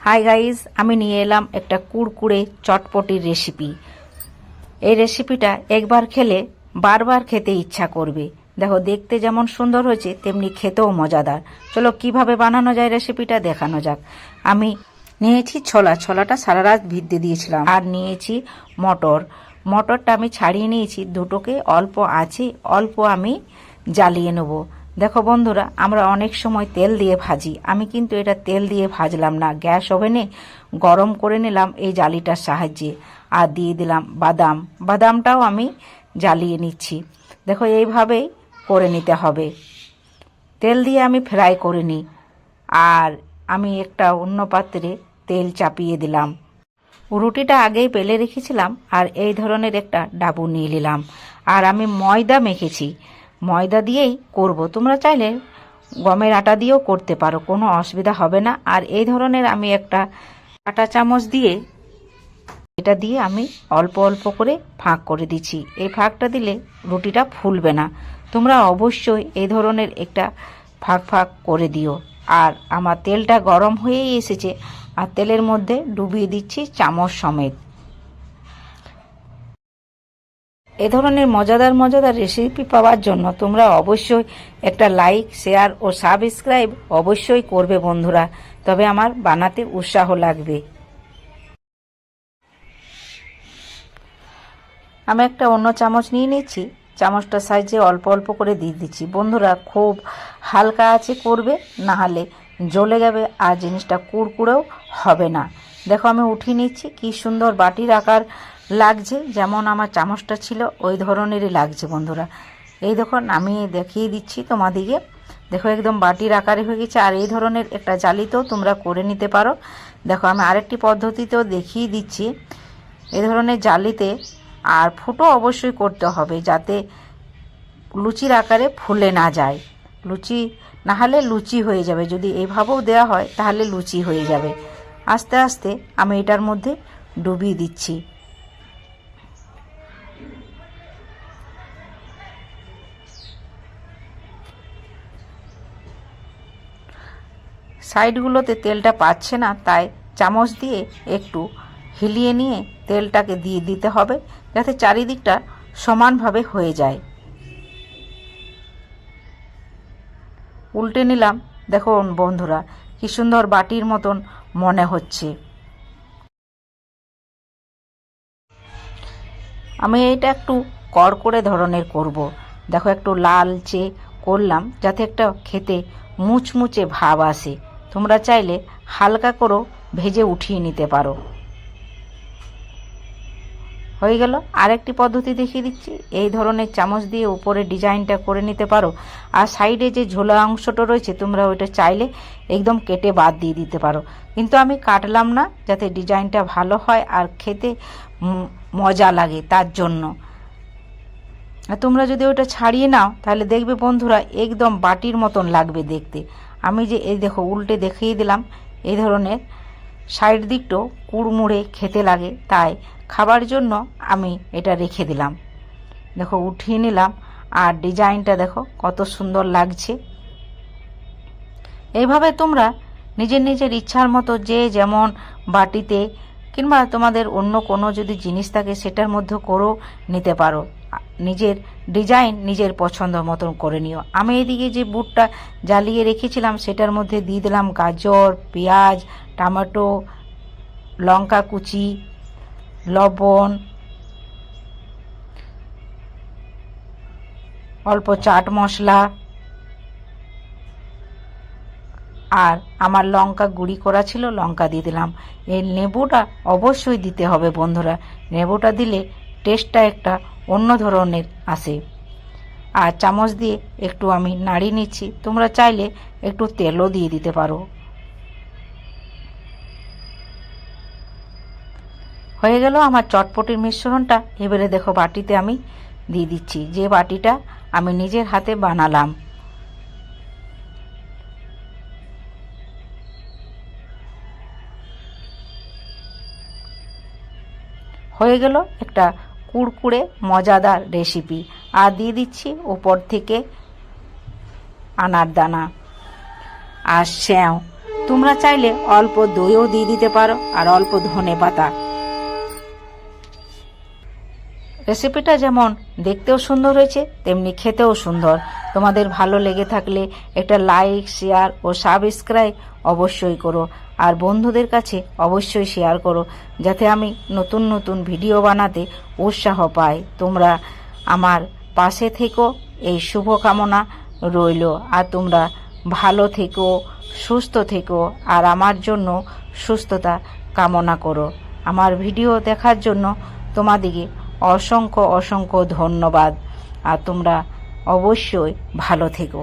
Hi guys, আমি নিয়ে এলাম একটা কুড়কুড়ে চটপটির রেসিপি। এই রেসিপিটা একবার খেলে বারবার খেতে ইচ্ছা করবে। দেখো, দেখতে যেমন সুন্দর হয়েছে তেমনি খেতেও মজাদার। চলো কিভাবে বানানো যায় রেসিপিটা দেখানো যাক। আমি নিয়েছি ছোলাটা সারা রাত ভিজিয়ে দিয়েছিলাম, আর নিয়েছি মটরটা আমি ছাড়িয়ে নিয়েছি দুটোকে, অল্প আছে, অল্প আমি জ্বালিয়ে নেব। দেখো বন্ধুরা, আমরা অনেক সময় তেল দিয়ে ভাজি, আমি কিন্তু এটা তেল দিয়ে ভাজলাম না, গ্যাস ওভেনে গরম করে নিলাম এই জালিটার সাহায্যে। আর দিয়ে দিলাম বাদামটাও আমি জ্বালিয়ে নিচ্ছি। দেখো, এইভাবেই করে নিতে হবে। তেল দিয়ে আমি ফ্রাই করে নিই। আর আমি একটা অন্য পাত্রে তেল চাপিয়ে দিলাম। রুটিটা আগেই বেলে রেখেছিলাম, আর এই ধরনের একটা ডাবু নিয়ে নিলাম। আর আমি ময়দা মেখেছি, ময়দা দিয়েই করব। তোমরা চাইলে গমের আটা দিয়েও করতে পারো, কোনো অসুবিধা হবে না। আর এই ধরনের আমি একটা আটা চামচ দিয়ে এটা দিয়ে আমি অল্প অল্প করে ফাঁক করে দিচ্ছি। এই ফাঁকটা দিলে রুটিটা ফুলবে না। তোমরা অবশ্যই এই ধরনের একটা ফাঁক করে দিও। আর আমার তেলটা গরম হয়েই এসেছে, আর তেলের মধ্যে ডুবিয়ে দিচ্ছি চামচ সমেত। এ ধরনের মজাদার রেসিপি পাওয়ার জন্য তোমরা অবশ্যই একটা লাইক, শেয়ার ও সাবস্ক্রাইব অবশ্যই করবে বন্ধুরা, তবে আমার বানাতে উৎসাহ লাগবে। আমি একটা অন্য চামচ নিয়ে নিচ্ছি, চামচটার সাইজে অল্প অল্প করে দিয়ে দিচ্ছি। বন্ধুরা, খুব হালকা আছে করবে, না হলে জ্বলে যাবে আর জিনিসটা কুড়কুড়েও হবে না। দেখো, আমি উঠিয়ে নিচ্ছি, কি সুন্দর বাটির আকার লাগছে, যেমন আমার চামচটা ছিল ওই ধরনেরই লাগছে বন্ধুরা। এই দেখো, আমি দেখিয়ে দিচ্ছি তোমাদিকে। দেখো, একদম বাটির আকারে হয়ে গেছে। আর এই ধরনের একটা জালিতেও তোমরা করে নিতে পারো। দেখো, আমি আরেকটি পদ্ধতিতেও দেখিয়ে দিচ্ছি এই ধরনের জালিতে। আর ফুটো অবশ্যই করতে হবে, যাতে লুচির আকারে ফুলে না যায়। লুচি না হলে লুচি হয়ে যাবে, যদি এইভাবেও দেওয়া হয় তাহলে লুচি হয়ে যাবে। আস্তে আস্তে আমি এটার মধ্যে ডুবিয়ে দিচ্ছি। সাইডগুলোতে তেলটা পাচ্ছে না, তাই চামচ দিয়ে একটু হিলিয়ে নিয়ে তেলটাকে দিয়ে দিতে হবে, যাতে চারিদিকটা সমানভাবে হয়ে যায়। উল্টে নিলাম। দেখো বন্ধুরা, কি সুন্দর বাটির মতন মনে হচ্ছে। আমি এটা একটু কড়কড়ে ধরনের করব। দেখো, একটু লালচে করলাম, যাতে একটা খেতে মুচমুচে ভাব আসে। তোমরা চাইলে হালকা করেও ভেজে উঠিয়ে নিতে পারো। হয়ে গেল। আরেকটি পদ্ধতি দেখিয়ে দিচ্ছি। এই ধরনের চামচ দিয়ে উপরে ডিজাইনটা করে নিতে পারো। আর সাইডে যে ঝোলা অংশটা রয়েছে, তোমরা ওইটা চাইলে একদম কেটে বাদ দিয়ে দিতে পারো, কিন্তু আমি কাটলাম না, যাতে ডিজাইনটা ভালো হয় আর খেতে মজা লাগে, তার জন্য। আর তোমরা যদি ওটা ছাড়িয়ে নাও তাহলে দেখবে বন্ধুরা, একদম বাটির মতন লাগবে দেখতে। আমি যে এই দেখো উল্টে দেখিয়ে দিলাম, এই ধরনের সাইড দিকটাও কুড়মুড়ে খেতে লাগে, তাই খাবার জন্য আমি এটা রেখে দিলাম। দেখো, উঠিয়ে নিলাম। আর ডিজাইনটা দেখো কত সুন্দর লাগছে। এইভাবে তোমরা নিজের ইচ্ছার মতো যে যেমন বাটিতে কিংবা তোমাদের অন্য কোনো যদি জিনিস থাকে সেটার মধ্যে করেও নিতে পারো। নিজের ডিজাইন নিজের পছন্দ মতন করে নিও। আমি এদিকে যে বুটটা জ্বালিয়ে রেখেছিলাম সেটার মধ্যে দিয়ে দিলাম গাজর, পেঁয়াজ, টমেটো, লঙ্কা কুচি, লবণ, অল্প চাট মশলা, আর আমার লঙ্কা গুঁড়ি করা ছিল, লঙ্কা দিয়ে দিলাম। এই লেবুটা অবশ্যই দিতে হবে বন্ধুরা, লেবুটা দিলে টেস্টটা একটা অন্য ধরনের আসে। আর চামচ দিয়ে একটু আমি নাড়িয়ে নিচ্ছি, তোমরা চাইলে একটু তেলও দিয়ে দিতে পারো। হয়ে গেল আমার চটপটির মিশ্রণটা। এবারে দেখো, বাটিতে আমি দিয়ে দিচ্ছি, যে বাটিটা আমি নিজের হাতে বানালাম। হয়ে গেল একটা কুড়কুড়ে মজাদার রেসিপি। আর দিয়ে দিচ্ছি উপর থেকে আনার দানা আর স্যাও। তোমরা চাইলে অল্প দইও দিয়ে দিতে পারো আর অল্প ধনে পাতা। রেসিপিটা যেমন দেখতেও সুন্দর হয়েছে তেমনি খেতেও সুন্দর। তোমাদের ভালো লেগে থাকলে একটা লাইক, শেয়ার ও সাবস্ক্রাইব অবশ্যই করো, আর বন্ধুদের কাছে অবশ্যই শেয়ার করো, যাতে আমি নতুন নতুন ভিডিও বানাতে উৎসাহ পাই। তোমরা আমার পাশে থেকো, এই শুভকামনা রইল। আর তোমরা ভালো থেকো, সুস্থ থেকো, আর আমার জন্য সুস্থতা কামনা করো। আমার ভিডিও দেখার জন্য তোমাদিকে অসংখ্য অসংখ্য ধন্যবাদ। আর তোমরা অবশ্যই ভালো থেকো।